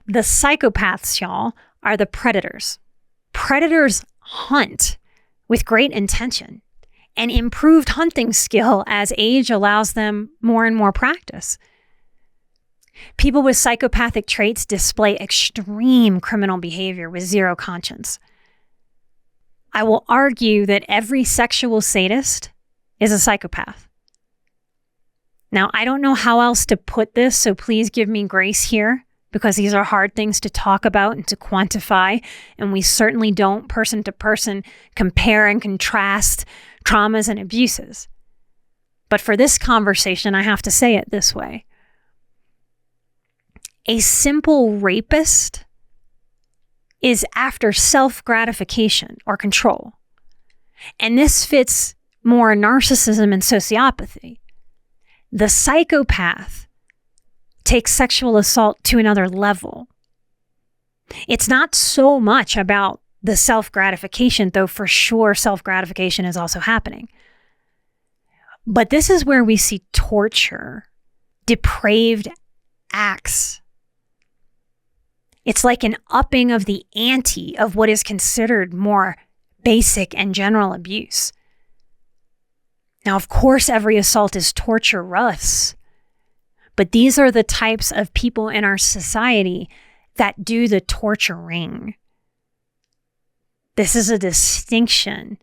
The psychopaths, y'all, are the predators. Predators hunt with great intention and improved hunting skill as age allows them more and more practice. People with psychopathic traits display extreme criminal behavior with zero conscience. I will argue that every sexual sadist is a psychopath. Now, I don't know how else to put this, so please give me grace here, because these are hard things to talk about and to quantify, and we certainly don't person to person compare and contrast traumas and abuses. But for this conversation, I have to say it this way. A simple rapist is after self-gratification or control. And this fits more narcissism and sociopathy. The psychopath takes sexual assault to another level. It's not so much about the self-gratification, though for sure self-gratification is also happening. But this is where we see torture, depraved acts. It's like an upping of the ante of what is considered more basic and general abuse. Now, of course, every assault is torturous, but these are the types of people in our society that do the torturing. This is a distinction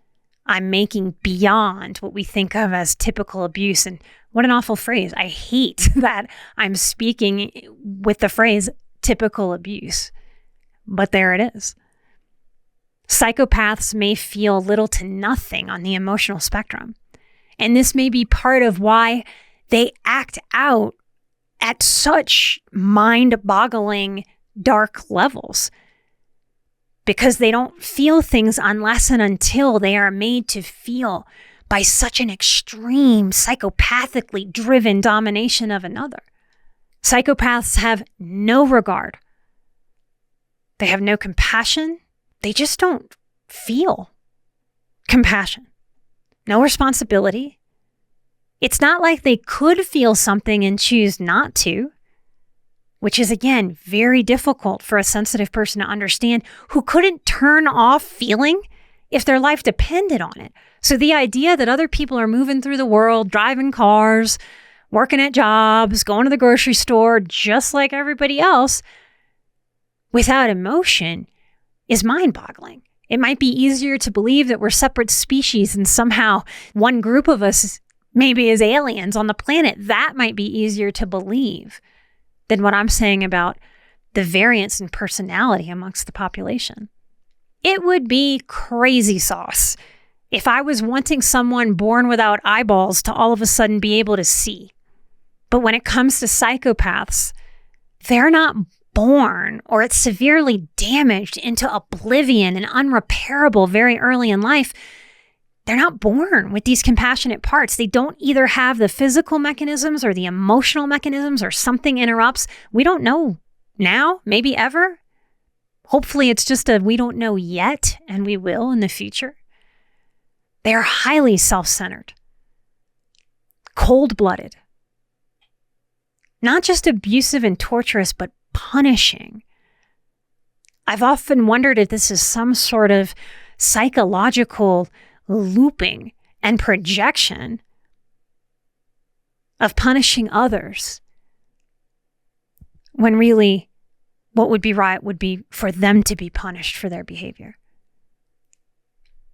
I'm making beyond what we think of as typical abuse. And what an awful phrase. I hate that I'm speaking with the phrase typical abuse, but there it is. Psychopaths may feel little to nothing on the emotional spectrum. And this may be part of why they act out at such mind-boggling, dark levels. Because they don't feel things unless and until they are made to feel by such an extreme, psychopathically driven domination of another. Psychopaths have no regard. They have no compassion. They just don't feel compassion. No responsibility. It's not like they could feel something and choose not to, which is, again, very difficult for a sensitive person to understand who couldn't turn off feeling if their life depended on it. So the idea that other people are moving through the world, driving cars, working at jobs, going to the grocery store, just like everybody else, without emotion is mind-boggling. It might be easier to believe that we're separate species and somehow one group of us maybe is aliens on the planet. That might be easier to believe than what I'm saying about the variance in personality amongst the population. It would be crazy sauce if I was wanting someone born without eyeballs to all of a sudden be able to see. But when it comes to psychopaths, they're not born, or it's severely damaged into oblivion and unrepairable very early in life. They're not born with these compassionate parts. They don't either have the physical mechanisms or the emotional mechanisms, or something interrupts. We don't know now, maybe ever. Hopefully it's just a we don't know yet, and we will in the future. They are highly self-centered, cold-blooded, not just abusive and torturous, but punishing. I've often wondered if this is some sort of psychological looping and projection of punishing others, when really what would be right would be for them to be punished for their behavior,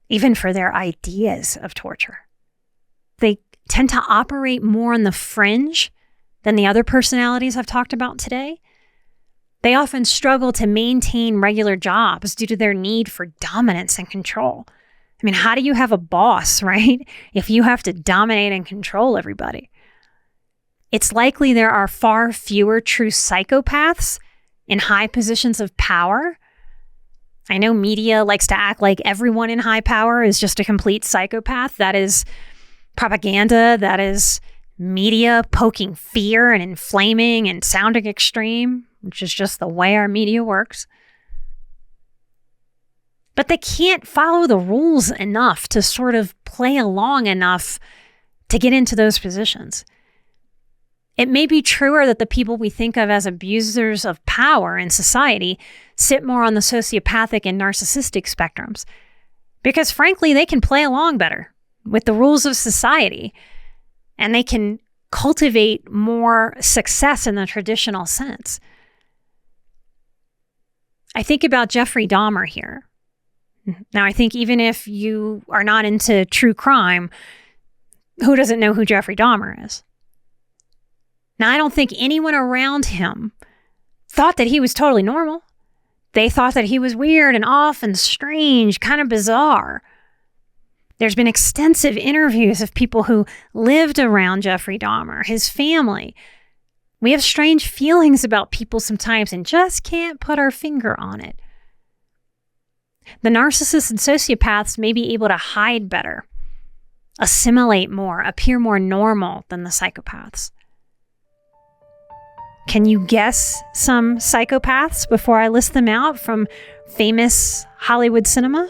even for their ideas of torture. They tend to operate more on the fringe than the other personalities I've talked about today. They often struggle to maintain regular jobs due to their need for dominance and control. I mean, how do you have a boss, right, if you have to dominate and control everybody? It's likely there are far fewer true psychopaths in high positions of power. I know media likes to act like everyone in high power is just a complete psychopath. That is propaganda. That is media poking fear and inflaming and sounding extreme, which is just the way our media works. But they can't follow the rules enough to sort of play along enough to get into those positions. It may be truer that the people we think of as abusers of power in society sit more on the sociopathic and narcissistic spectrums, because frankly, they can play along better with the rules of society, and they can cultivate more success in the traditional sense. I think about Jeffrey Dahmer here. Now, I think even if you are not into true crime, who doesn't know who Jeffrey Dahmer is? Now, I don't think anyone around him thought that he was totally normal. They thought that he was weird and off and strange, kind of bizarre. There's been extensive interviews of people who lived around Jeffrey Dahmer, his family. We have strange feelings about people sometimes and just can't put our finger on it. The narcissists and sociopaths may be able to hide better, assimilate more, appear more normal than the psychopaths. Can you guess some psychopaths before I list them out from famous Hollywood cinema?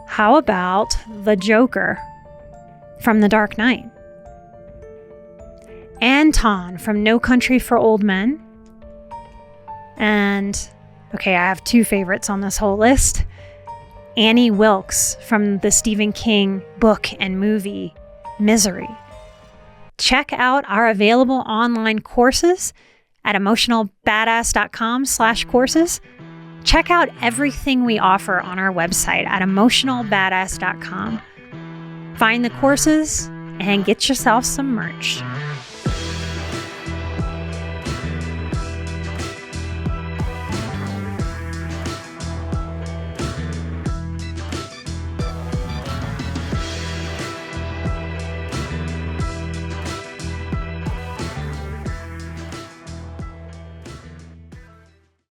How about the Joker from The Dark Knight? Anton from No Country for Old Men. And, okay, I have two favorites on this whole list. Annie Wilkes from the Stephen King book and movie Misery. Check out our available online courses at emotionalbadass.com/courses. Check out everything we offer on our website at emotionalbadass.com. Find the courses and get yourself some merch.